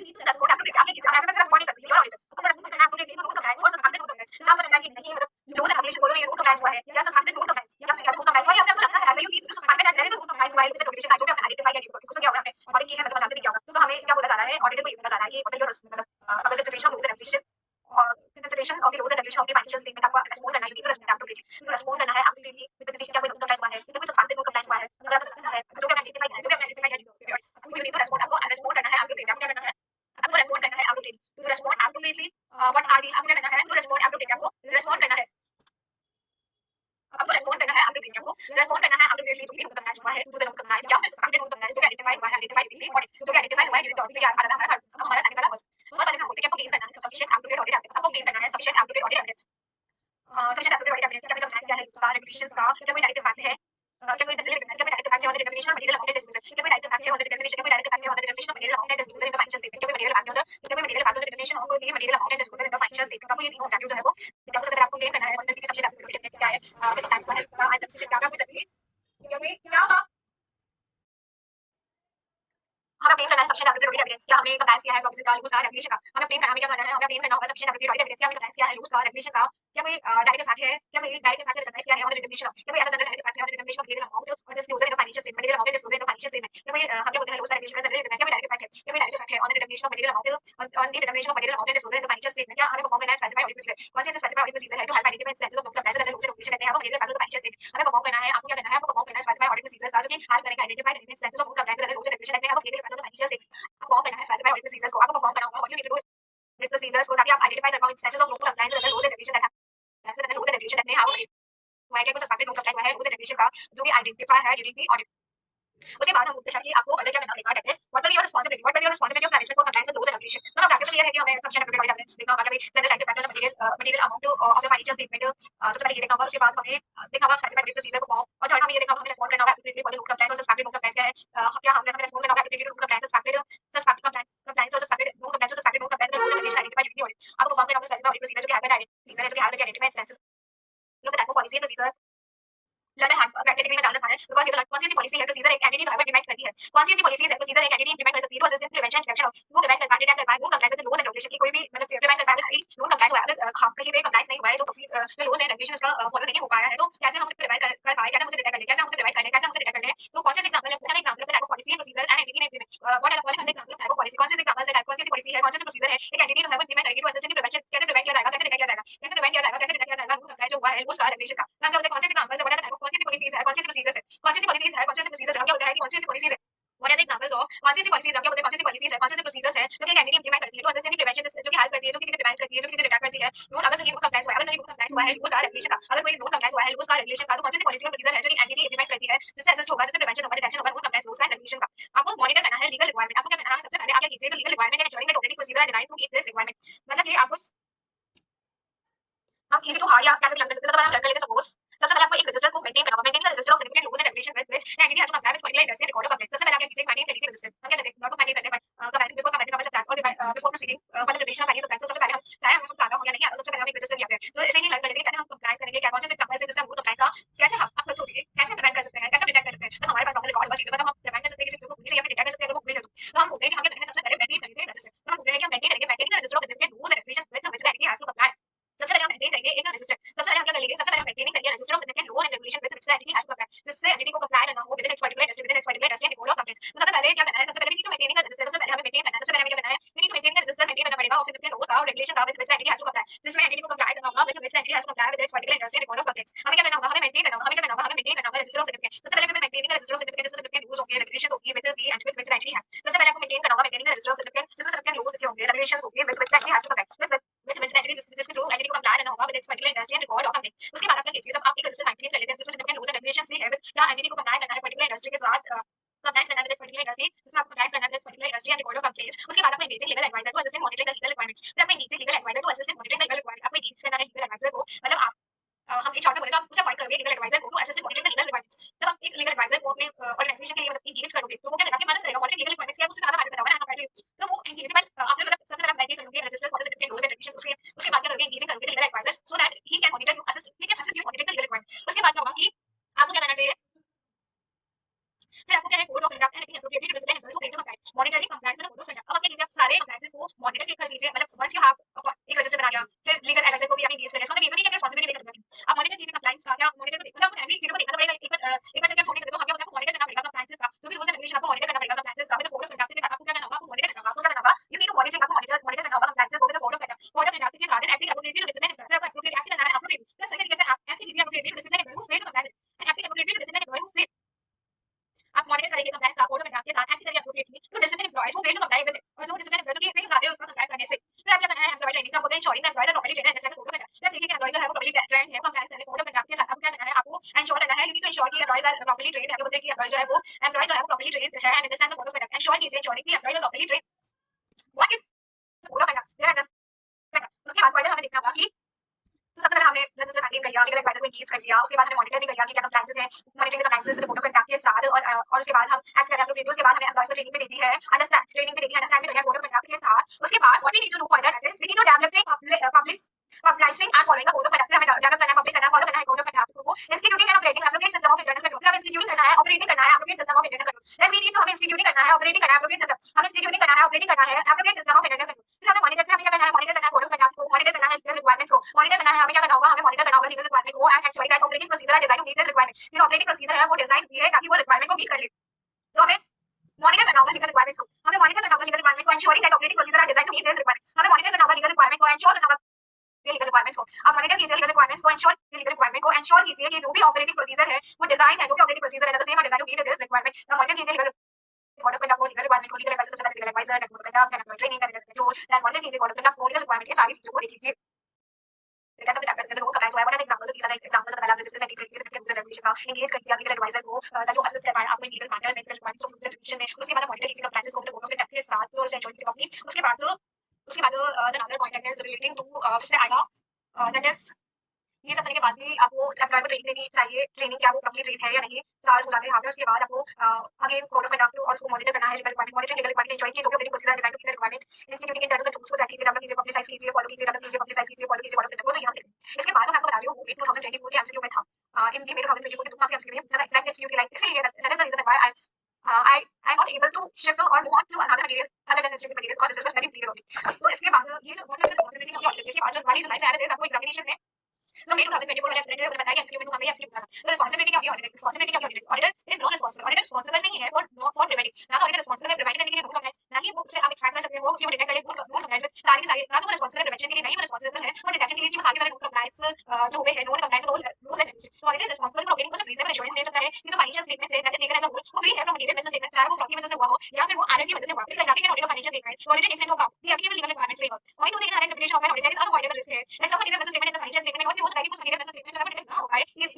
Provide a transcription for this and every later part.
Respond appropriately आपने SMS respond नहीं कर सकते, योर ऑडिटर आपको रेस्पॉन्ड करना है एप्रोप्रिएटली नोट कंप्लायंस और सस्पेंडेड नोट कंप्लायंस। जहां पर लगता है कि नहीं मतलब लॉज एंड रेगुलेशन बोलो ये नोट कंप्लायंस हुआ है या सस्पेंडेड नोट कंप्लायंस या फिर नोट कंप्लायंस हुआ है या फिर आपको लगता है एज यू की suspended and there is a not compliance हुआ है विद नोटिफिकेशन जो भी आपने आइडेंटिफाई किया उसको क्या होगा आपने ऑडिट की है मतलब जानते नहीं क्या होगा। तो हमें क्या बोला जा रहा है ऑडिटर को ये बोला जा रहा है कि व्हाट आर योर मतलब अगर consideration of laws and regulation और consideration of the laws and regulation of the financial statement आपको रेस्पॉन्ड करना है, you need to respond appropriately, respond करना है एप्रोप्रिएटली विद क्या कोई नोट कंप्लायंस हुआ है या कोई सस्पेंडेड नोट कंप्लायंस हुआ है अगर आपको लगता है जो भी आपने आइडेंटिफाई किया है जो भी आपने आइडेंटिफाई किया है आपको यू नीड टू रेस्पॉन्ड, आपको रेस्पॉन्ड करना है एप्रोप्रिएटली। आपको क्या करना है आपको रेस्पॉन्ड करना है appropriately to respond appropriately what are the आपको क्या करना है टू रेस्पॉन्ड एप्रोप्रिएटली आपको रेस्पॉन्ड करना है आपको रेस्पॉन्ड करना है एप्रोप्रिएटली आपको रेस्पॉन्ड करना है एप्रोप्रिएटली जो भी नोट कंप्लायंस हुआ है टू द नोट कंप्लायंस या फिर सस्पेंडेड नोट कंप्लायंस जो भी आइडेंटिफाई हुआ है आइडेंटिफाई ड्यूरिंग द ऑडिट जो भी आइडेंटिफाई हुआ है ड्यूरिंग द ऑडिट। तो क्या आ जाता है हमारा हमारा सेकंड वाला फर्स्ट वाले में हम बोलते हैं कि आपको गेन करना है सफिशिएंट एप्रोप्रिएट ऑडिट एविडेंस, आपको गेन करना है sufficient appropriate audit evidence sufficient appropriate audit evidence क्या कंप्लायंस क्या है उसका रेगुलेशंस का क्या कोई डायरेक्ट फैक्ट है क्या कोई जनरल रिकॉग्नाइज्ड क्या कोई डायरेक्ट फैक्ट है on the determination of material amount and disposal क्या कोई डायरेक्ट फैक्ट है ऑन द डिटरमिनेशन क्या कोई डायरेक्ट फैक्ट है on the determination of material amount and disposal in the financial statement क्या कोई मटेरियल फैक्ट है क्या कोई material fact on the determination of the material amount and disposal in the financial statement का ये तीनों objective जो है वो आपको अगर आपको गेन करना है ऑडिट की सफिशिएंट एप्रोप्रिएट एविडेंस क्या है क्या कंप्लायंस हुआ है उसका एंड सफिशिएंट क्या कोई जनरली क्या कोई क्या हमें obtain करना है सफिशिएंट एप्रोप्रिएट एविडेंस क्या हमने कंप्लायंस किया है प्रोविजन का लूज का रेगुलेशन का हमें obtain करना हमें क्या करना है हमें obtain करना होगा सफिशिएंट एप्रोप्रिएट एविडेंस क्या हमने कंप्लायंस किया है लूज का रेगुलेशन का क्या कोई डायरेक्ट फैक्ट है क्या कोई डायरेक्ट फैक्ट रिकॉग्नाइज किया है ऑन द डिटरमिनेशन क्या कोई ऐसा जनरल डायरेक्ट फैक्ट है on the determination of material amount और disclosure in the financial statement material amount and disclosure in the financial statement क्या कोई हम क्या बोलते हैं लूज का रेगुलेशन का जनरल रिकॉग्नाइज क्या कोई डायरेक्ट फैक्ट है क्या कोई डायरेक्ट फैक्ट है on the determination of material amount on the determination of material amount and disclosure in the financial statement क्या हमें परफॉर्म करना है स्पेसिफाई ऑडिट प्रोसीजर कौन सी स्पेसिफाई ऑडिट प्रोसीजर है to help identify instances of not compliance with the laws regulation कहते हैं वो material fact of the financial statement हमें परफॉर्म करना है आपको क्या करना है आपको परफॉर्म करना है स्पेसिफाई ऑडिट प्रोसीजर जो कि हेल्प करेंगे identify instances of not compliance with the laws regulation कहते हैं वो material fact of the financial statement perform करना है स्पेसिफाई ऑडिट प्रोसीजर्स को आपको परफॉर्म करना होगा what you need to do procedures को ताकि आप आइडेंटिफाई कर पाओ instances of not compliance with the laws regulation that है लूज रेगुलेशन दैट में हाउ हुआ है क्या कुछ सस्पेंडेड नोट कंप्लायंस हुआ है लूज रेगुलेशन का जो भी आइडेंटिफाई है ड्यूरिंग द ऑडिट। उसके बाद हम बोलते हैं कि आपको ऑर्डर क्या करना पड़ेगा that is what are your responsibility what are your responsibility of management for compliance with laws regulation. तो अब जाके क्लियर है कि हमें सफिशिएंट एप्रोप्रिएट ऑडिट एविडेंस देखना होगा कि general direct fact of the material amount of the financial statement सबसे पहले ये देखना होगा। उसके बाद हमें देखना होगा स्पेसिफाइड ऑडिट प्रोसीजर को फॉर्म और थर्ड हमें ये देखना होगा हमें रिस्पॉन्ड करना होगा appropriately for the not compliance और सस्पेंडेड नोट कंप्लायंस क्या है क्या हमें रिस्पॉन्ड करना होगा appropriately not compliance suspended compliance और सस्पेंडेड नोट कंप्लायंस और suspended not compliance with laws regulation identify during the audit. आपको परफॉर्म करना होगा स्पेसिफाइड ऑडिट प्रोसीजर जो कि हेल्प है जो कि हेल्प आइडेंटिफाई इंस्टेंसेस लोग type of policy and procedure learner hand category में डाल रखा है बिकॉज़ ये तो कौन सी ऐसी पॉलिसी है प्रोसीजर एक एंटिटी जो है वो डिपेंड करती है कौन सी ऐसी पॉलिसी है प्रोसीजर एक एंटिटी इंप्लीमेंट कर सकती है to assist in prevention detection वो डिपेंड कर पाए कर पाए वो compliance with laws and regulation की कोई भी मतलब डिपेंड कर पाए नॉन कंप्लायंस हुआ है अगर हम कहीं पे कंप्लायंस नहीं हुआ है जो लॉज एंड रेगुलेशन उसका फॉलो नहीं हो पाया है तो कैसे हम उसे प्रिवेंट कर पाए कैसे हम उसे डिटेक्ट कर ले कैसे हम उसे प्रिवेंट कर ले कैसे हम उसे डिटेक्ट कर ले। तो कौन से एग्जांपल है पूरा एग्जांपल है type of policy and procedure and entity में implement what are the example of type of policy कौन से एग्जांपल है कौन सी पॉलिसी है कौन से प्रोसीजर है एक एंटिटी जो है वो इंप्लीमेंट करेगी टू असिस्ट इन प्रिवेंशन कैसे प्रिवेंट किया जाएगा कैसे डिटेक्ट किया जाएगा कैसे प्रिवेंट किया जाएगा कैसे डिटेक्ट किया जाएगा नॉन कंप्लायंस जो हुआ है उसका रेगुलेशन का हम क्या बोलते हैं कौन से एग्जांपल है what are the type of कौन सी पॉलिसीज है कौन सी प्रोसीजर है कौन सी पॉलिसीज है कौन सी प्रोसीजर हम क्या होता है कि कौन सी पॉलिसीज है what are the examples of कौन सी पॉलिसीज हम क्या बोलते हैं कौन सी पॉलिसीज है कौन सी प्रोसीजर्स है जो कि एंटिटी इंप्लीमेंट करती है टू असिस्ट इन प्रिवेंशन जो कि हेल्प करती है जो कि चीजें प्रिवेंट करती है जो कि चीजें डिटेक्ट करती है नोट अगर कहीं नोट कंप्लायंस हुआ है अगर कहीं नोट कंप्लायंस हुआ है उसका रेगुलेशन का अगर कोई नोट कंप्लायंस हुआ है उसका रेगुलेशन का तो कौन सी पॉलिसी और प्रोसीजर है जो कि एंटिटी इंप्लीमेंट करती है जिससे असिस्ट होगा जिससे प्रिवेंशन होगा डिटेक्शन होगा note compliance rules and regulation का। आपको मॉनिटर करना है लीगल रिक्वायरमेंट आपको क्या करना है सबसे पहले आप क्या कीजिए जो लीगल रिक्वायरमेंट है ensuring that operating procedure are designed to meet this requirement मतलब कि आपको हम इजी टू हार्ड या कैसे भी लर्न कर सकते हैं। सबसे पहले हम लर्न कर लेते हैं सपोज सबसे पहले आपको एक रजिस्टर को मेंटेन करना होगा maintaining register of significant rules and regulation with which the entity has to comply with particular industry record of complaint. सबसे पहले आप क्या कीजिए मेंटेन कर लीजिए रजिस्टर हम क्या करते हैं नॉट टू मेंटेन करते हैं कंप्लायंस बिफोर कंप्लायंस का सब्जेक्ट और before proceeding for the detection of any subject सबसे पहले हम चाहे हम चाहता हूं या नहीं सबसे पहले हम एक रजिस्टर लिया है तो ऐसे ही लर्न कर लेंगे कैसे हम कंप्लायंस करेंगे क्या कौन से एग्जांपल से जैसे हम कंप्लायंस का कैसे हम आप खुद सोचिए कैसे प्रिवेंट कर सकते हैं कैसे डिटेक्ट कर सकते हैं तो हमारे पास प्रॉपर रिकॉर्ड होगा चीजों का तो हम प्रिवेंट कर सकते हैं किसी चीज को भूलने से या फिर डिटेक्ट कर सकते हैं अगर वो भूल गए तो हम बोलते हैं कि हम क्या करेंगे सबसे पहले मेंटेन करेंगे रजिस्टर तो हम बोल रहे हैं कि हम मेंटेन करेंगे maintaining register of significant rules and regulation with which the entity has to comply. सबसे पहले हम मेंटेन करेंगे एक रजिस्टर सबसे पहले हम क्या करेंगे सबसे पहले हम मेंटेनिंग करेंगे register of significant rules and regulation with which the entity has to comply जिससे एंटिटी को कंप्लाई करना हो with its particular industry with its particular industry and code of complaints. तो सबसे पहले क्या करना है सबसे पहले we need to maintaining register सबसे पहले हमें मेंटेन करना है सबसे पहले हमें क्या करना है we need to maintain register maintain करना पड़ेगा ऑफ सिग्निफिकेंट रूल्स और रेगुलेशन का with which the entity has to comply जिसमें एंटिटी को कंप्लाई करना होगा with which the entity has to comply with its particular industry and code of complaints. हमें क्या करना होगा हमें मेंटेन करना होगा हमें क्या करना होगा हमें मेंटेन करना होगा रजिस्टर ऑफ सिग्निफिकेंट सबसे पहले हमें मेंटेनिंग रजिस्टर ऑफ सिग्निफिकेंट जिसमें सिग्निफिकेंट रूल्स होंगे रेगुलेशंस होंगी with the entity with which the entity has सबसे पहले आपको मेंटेन करना होगा मेंटेनिंग रजिस्टर ऑफ सिग्निफिकेंट जिसमें सिग्निफिकेंट रूल्स होंगे रेगुलेशंस होंगे with which the entity has to comply with which the entity जिसके थ्रू एंटिटी को कंप्लाई करना होगा with its particular industry and record of company। उसके बाद आप क्या कीजिए जब आप एक रजिस्टर मेंटेन कर लेते हैं जिसमें significant rules and regulations भी है जहां एंटिटी को कंप्लाई करना है पर्टिकुलर इंडस्ट्री के साथ कंप्लायंस करना है विद पर्टिकुलर इंडस्ट्री जिसमें आपको कंप्लायंस करना है with particular industry and record of complaints. उसके बाद आपको engage legal adviser to assist in monitoring the legal requirements फिर आपको engage legal adviser to assist in monitoring the legal requirement आपको engage करना है लीगल एडवाइजर को मतलब आप हम एक शॉर्ट में बोले तो आप उसे अपॉइंट करोगे लीगल एडवाइजर को to assist in monitoring the legal requirements. जब आप एक लीगल एडवाइजर को अपने ऑर्गेनाइजेशन के लिए मतलब engage करोगे तो वो क्या करेगा आपकी मदद करेगा मॉनिटरिंग लीगल रिक्वायरमेंट्स क्या है उससे ज्यादा मैटर बताओगे ना ऐसा पढ़ तो वो एंगेजेबल आफ्टर मतलब सबसे पहले आप मेंटेन करोगे register for the certificate rules and regulations उसके बाद क्या करोगे engaging करोगे legal adviser so that he can monitor you assist he can assist you monitoring the legal requirement. उसके बाद क्या होगा कि आपको क्या करना चाहिए फिर आपको क्या है code of conduct and appropriately to discipline employees who fail to comply monitoring compliance with the code of conduct. अब आप क्या कीजिए सारे कंप्लायंसेस को मॉनिटर कर दीजिए, मतलब वंस यू हैव एक रजिस्टर बना लिया, फिर लीगल एडवाइजर को भी आपने एंगेज कर लिया, इसका मतलब ये तो नहीं कि रिस्पांसिबिलिटी लेकर करती आप मॉनिटर कीजिए कंप्लायंस का, क्या मॉनिटर को मतलब आपको एवरी चीज को देखना पड़ेगा, एक बार क्या छोड़ नहीं सकते, तो हम क्या आपको मॉनिटर करना पड़ेगा कंप्लायंसेस का, जो भी रूल्स एंड रेगुलेशन आपको मॉनिटर करना पड़ेगा कंप्लायंसेस का, विद कोड ऑफ कंडक्ट के साथ आपको क्या करना होगा, आपको मॉनिटर करना होगा, आपको क्या करना होगा, यू नीड टू मॉनिटर, आपको मॉनिटर करना होगा कंप्लायंसेस को विद कोड ऑफ कंडक्ट के साथ, acting appropriately to discipline employ, आपको एप्रोप्रिएट एक्ट करना है, एप्रोप्रिएट प्लस सही तरीके से एक्ट कीजिए appropriately to discipline employ who fail to comply with, and acting appropriately to discipline employ who fail, आप मॉनिटर करेंगे कंप्लायंस का कोड ऑफ कंडक्ट के साथ, एक्ट करिए appropriately to discipline employees who fail to comply with, और जो discipline employ जो कि फेल हो जाते हैं उसका कंप्लाई करने से, फिर आप क्या करना है, एम्प्लॉय ट्रेनिंग का होता है ensuring the employees are properly trained and understand the code of conduct, जब देखिए कि एम्प्लॉय जो है वो प्रॉपर्ली ट्रेन्ड है, कंप्लायंस है कोड ऑफ कंडक्ट के साथ, आपको क्या करना है, आपको इंश्योर करना है, यू नीड टू इंश्योर कि एम्प्लॉयज आर प्रॉपर्ली ट्रेन्ड, आपको बोलते हैं कि एम्प्लॉय जो है वो प्रॉपर्ली ट्रेन्ड है and understand the code of conduct, ensure कीजिए इंश्योरिंग कि employees are properly trained what is code of conduct, they understand, उसके बाद फर्दर हमें देखना होगा कि तो सबसे पहले हमने रजिस्टर मेंटेन कर लिया, लीगल एडवाइजर को एंगेज कर लिया, उसके बाद हमने मॉनिटर भी कर लिया कि क्या कंप्लायंसेस है, monitoring the compliances with code of conduct के साथ, और उसके बाद हम एक्ट कर रहे हैं एप्रोप्रिएटली, उसके बाद हमें एम्प्लॉयज को ट्रेनिंग भी देती है, अंडरस्टैंड ट्रेनिंग भी देती है, अंडरस्टैंड भी कर लिया कोड ऑफ कंडक्ट के साथ, उसके बाद what we need to do further that is we need to develop publishing and following the code of conduct, हमें डेवलप करना है, पब्लिश करना है, फॉलो करना है कोड ऑफ कंडक्ट को, instituting and operating appropriate system of internal control, हमें instituting करना है, ऑपरेटिंग करना है appropriate system of internal control, then we need to हमें इंस्टीट्यूटिंग करना है, ऑपरेटिंग करना है एप्रोप्रिएट सिस्टम, हमें इंस्टीट्यूटिंग करना है, ऑपरेटिंग करना है appropriate system of internal control, फिर हमें मॉनिटर, फिर हमें क्या करना है, मॉनिटर करना है कोड ऑफ कंडक्ट को, मॉनिटर करना है लीगल रिक्वायरमेंट्स को, मॉनिटर करना है, हमें क्या करना होगा, हमें मॉनिटर करना होगा लीगल रिक्वायरमेंट को, and actually that operating procedure are design to meet this requirement, ये ऑपरेटिंग प्रोसीजर है वो डिजाइन हुई है ताकि वो रिक्वायरमेंट को मीट कर ले, तो हमें मॉनिटर करना होगा लीगल रिक्वायरमेंट्स को, हमें मॉनिटर करना होगा लीगल रिक्वायरमेंट को, ensuring that operating procedure are design to meet this requirement, हमें मॉनिटर करना होगा लीगल रिक्वायरमेंट को, एंश्योर करना होगा लीगल रिक्वायरमेंट्स को, आप मॉनिटर कीजिए लीगल रिक्वायरमेंट्स को, एंश्योर लीगल रिक्वायरमेंट को, एंश्योर कीजिए कि जो भी ऑपरेटिंग प्रोसीजर है वो डिजाइन है, जो भी ऑपरेटिंग प्रोसीजर है the same are design to meet this requirement, आप मॉनिटर कीजिए लीगल कोड ऑफ कंडक्ट को, लीगल रिक्वायरमेंट को, लीगल एडवाइजर सबसे पहले legal adviser, that code of conduct, that training, that control, that monitor कीजिए code of conduct को, legal requirement के सारी चीजों को देख लीजिए, कैसे भी टैक्स लोगों का जो है what are examples, these are examples of register में लीगल एडवाइजर का एंगेज कर दिया लीगल एडवाइजर को, ताकि वो असिस्ट कर पाए आपको लीगल मैटर्स में, legal requirements of rules and regulation में, उसके बाद आप मॉनिटर कीजिए कंप्लायंसेस को विद कोड ऑफ कंडक्ट के साथ और इंश्योर कीजिए प्रॉपर्ली, उसके बाद the another point that is relating to किससे आएगा, दैट इज ये सब करने के बाद भी आपको एम्प्लॉय को ट्रेनिंग देनी चाहिए, ट्रेनिंग क्या वो प्रॉपर्ली ट्रेन है या नहीं, चार्ज हो जाते हैं यहाँ पे, उसके बाद आपको अगेन कोड ऑफ कंडक्ट और उसको मॉनिटर करना है, legal requirement monitoring legal requirement enjoy कीजिए, जो भी operating procedure design to meet the requirement, instituting internal controls को चेक कीजिए, डेवलप कीजिए, पब्लिसाइज कीजिए, फॉलो कीजिए, डेवलप कीजिए, पब्लिसाइज कीजिए, फॉलो कीजिए, फॉलो करते हैं, तो इसके बाद मैं आपको बता रही हूँ वो 2024 के एमसीक्यू में था, इन दी 2024 के तुम एमसीक्यू में जस्ट एग्जैक्ट एमसीक्यू लाइक, इसलिए that is the reason why I am not able to shift or move on to another material other than institute material because this is very material only, तो इसके बाद ये जो बहुत responsibility की objective है, आज वाली जुलाई से आया था आपको एग्जामिनेशन में, जो मेरे 2024 वाले एस्पिरेंट है उन्होंने बताया कि एमसीक्यू में 2 मार्क्स है, एमसीक्यू पूछा था, तो रिस्पांसिबिलिटी क्या होगी, ऑडिटर रिस्पांसिबिलिटी क्या होगी, auditor is not responsible, auditor responsible नहीं है फॉर प्रिवेंटिंग, ना तो ऑडिटर रिस्पांसिबल है प्रिवेंट करने के लिए रूल कंप्लायंस, ना ही वो से आप एक्सपेक्ट कर सकते हो कि वो डिटेक्ट करे रूल कंप्लायंस सारी की सारी, ना तो वो रिस्पांसिबल है प्रिवेंशन के लिए, नहीं वो रिस्पांसिबल है और डिटेक्शन के लिए कि वो सारे सारे रूल कंप्लायंस जो हुए हैं नॉन कंप्लायंस वो रूल्स एंड रेगुलेशन, तो ऑडिटर रिस्पांसिबल फॉर ऑब्टेनिंग कुछ रीजनेबल एश्योरेंस दे सकता है कि जो फाइनेंशियल स्टेटमेंट है that is taken as a whole वो फ्री है फ्रॉम मटेरियल बिजनेस स्टेटमेंट, चाहे वो फ्रॉड की वजह से हुआ हो या फिर वो एरर की वजह से हुआ, लेकिन nothing can audit financial statement, auditor takes into account the applicable legal requirement framework, why do they inherent interpretation of an auditor is unavoidable risk है, let's suppose material business statement in the financial statement not be used by कुछ material business statement जो है वो detect ना होगा,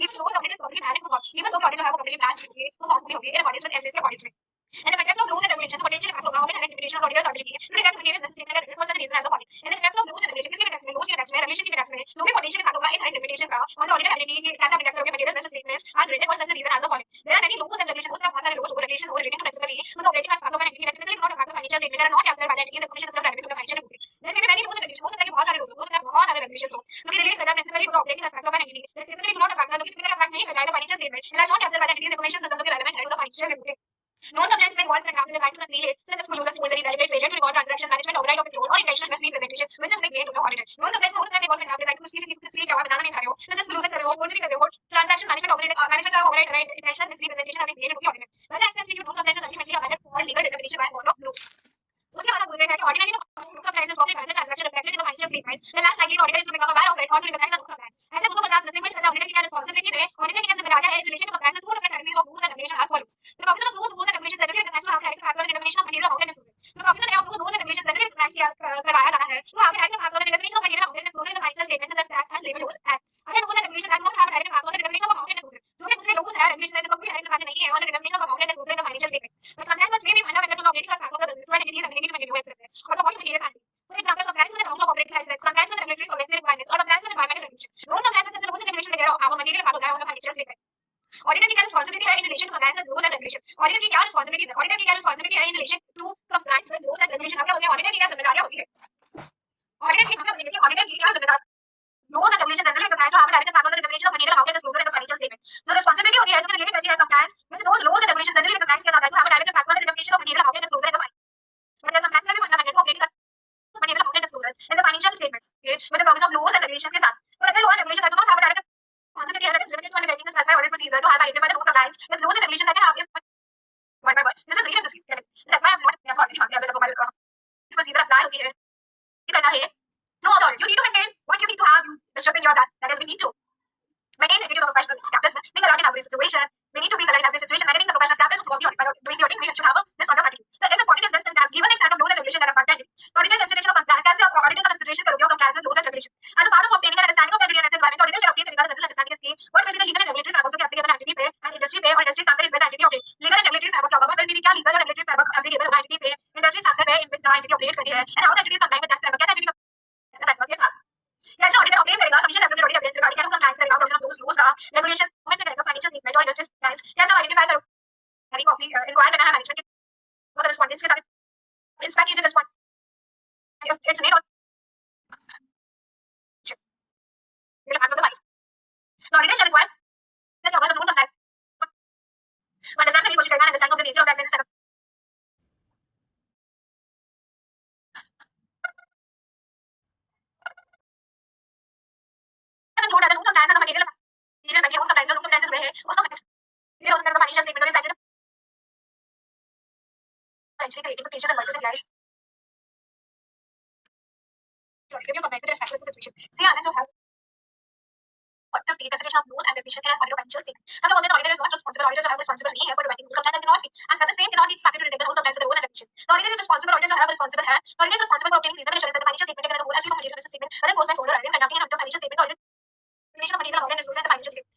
if no auditor is properly planned for, even though auditor जो है वो प्रॉपर्ली प्लान होगी वो फॉर्म भी होगी in according with SSC audits में, and the context of rules and regulations potentially impact होगा of inherent limitation of auditor's ability to detect material business statement and for such reason as a audit, in the context of rules and regulations किसके context में, rules के context में, regulation के context में जो भी potential impact होगा inherent limitation का on the auditor ability कि कैसे आप detect करोगे material business statements are related for such a reason as a audit, there are many rules and regulations, उसमें बहुत सारे rules और regulations हो relating to principally to the operating aspects of an entity that typically do not affect the financial statement and are not captured by the entity's information system dynamic to the financial reporting, there may be many rules and regulations, हो सकता है कि बहुत सारे rules हो सकता है बहुत सारे regulations हो जो कि relate करता है principally to the operating aspects of an entity that typically do not affect the जो कि typically affect नहीं करता है the financial statement and are not captured by the entity's information system जो कि relevant है to the financial reporting, non-compliance may involve an account designed to conceal it, such as collusion, forgery, deliberate failure to record transaction, management, override of control, or intentional misrepresentation, which is made to the auditor. Non-compliance में हो सकता है involve an account designed to conceal क्या हुआ बताना नहीं चाह रहे हो, such as collusion कर रहे हो, forgery कर रहे हो, transaction management, management का override, right, intentional misrepresentation have been made to the auditor. Whether act constitute non-compliance is ultimately abandoned for legal determination by a court of law. उसके बाद हम बोल रहे हैं कि ordinary non-compliance of the transaction reflected in the financial statement, the last likely the auditor is to become aware of it or to recognize the non-compliance. ऐसे 250 distinguish करना auditor की क्या रिस्पांसिबिलिटी है, ऑडिटर की क्या जिम्मेदारियां हैं in relation to compliance with two different categories of rules and regulations as follows. The provision of those rules and regulations generally recognized to have direct impact on the determination of material amount and disclosure. The provision of those rules and regulations generally recognized किया करवाया जाना है to have a direct impact on the determination of material amount and disclosure in the financial statements such as tax and labor laws act. Other rules and regulations that do not have a direct impact on the determination of amount and disclosure. जो भी दूसरे rules है regulations है जिसका कोई direct impact नहीं है on the determination of amount and disclosure in the financial statement. But compliance may be fundamental to the operating aspect of the business when it is ability to continue its business or the body material handling. For example, compliance with the norms of operating license, compliance with regulatory solvency requirements, or compliance with environmental regulation. Non-compliance with such rules and regulations वगैरह have a material impact होता है on the financial statement. Auditor की क्या responsibility है in relation to compliance with rules and regulation, auditor की क्या responsibilities है, auditor की क्या रिस्पांसिबिलिटी है in relation to compliance with rules and regulation, क्या होती है ऑडिटर की क्या जिम्मेदारियां होती है, ऑडिटर की हमें देखिए ऑडिटर की क्या जिम्मेदारी, rules and regulations generally recognized to have a direct impact on the determination of material amount and disclosure in the financial statement. जो responsibility होती है जो रिलेटेड करती है compliance with those rules and regulations generally recognized किया जाता है to have a direct impact on the determination of material amount and disclosure in the financial statement. But the compliance में भी fundamental to operating statements, okay, with the promise of laws and regulations के साथ. और अगर law and regulation that do not have a direct responsibility and it is limited to undertaking the specified audit procedure to have identified the non compliance with laws and regulations that they have. Word by word, this is read and receive. That why I'm not accordingly मानते अगर जब mobile procedure apply होती है, ये करना है. No authority. You need to maintain what you need to have. You the ship in your that is we need to maintain the integrity of professional establishment. Being alert in every situation, we need to be alert in every situation. Maintaining the professional establishment throughout the audit. By doing the audit, we should have this sort of attitude. So it is important in this instance, given the standard of laws and regulations that are contained. The audited consideration of compliance. कैसे आप audited का consideration करोगे और compliance with laws and regulations. As a part of obtaining an understanding of the environment, the auditor should obtain the legal understanding is key. What will be the legal and regulatory framework जो कि applicable entity पे and industry पे और industry sample in which entity operate. Legal and regulatory framework क्या होगा? What will be the क्या legal और regulatory framework applicable होगा entity पे, industry sample पे in which the entity operate करती है, and how the entity is complying with that framework. कैसे entity का framework के साथ. कैसे auditor obtain करेगा sufficient regulatory evidence regarding कैसे compliance करेगा provision of those laws का regulations comment करेगा financial statement और industry compliance कैसे identify करो having of the inquire करना है management के और respondents के साथ inspect कीजिए respond if it's made on will have the body the auditor shall require that क्या होगा जब non compliant understand करने की कोशिश करेगा understand of the nature of that business setup conclude that the non compliance as a material non compliance जो non compliance हुए हैं उसको ये हो सकता है financial statement और cited financially creating the features and versus and guys review compared to the respective situation see आनंद जो है the consideration of laws and regulation in an audit of financial statement. तब बोलते हैं auditor is not responsible. Auditor जो है responsible नहीं है for preventing compliance and cannot be. And the same cannot be expected to detect the non-compliance with the laws and regulation. The auditor is responsible. Auditor जो है responsible है. The auditor is responsible for obtaining reasonable assurance that the financial statement taken as a whole and free from material business statement whether posed by folder or conducting an audit of financial statement or relation of material amount and disclosure in the financial statement.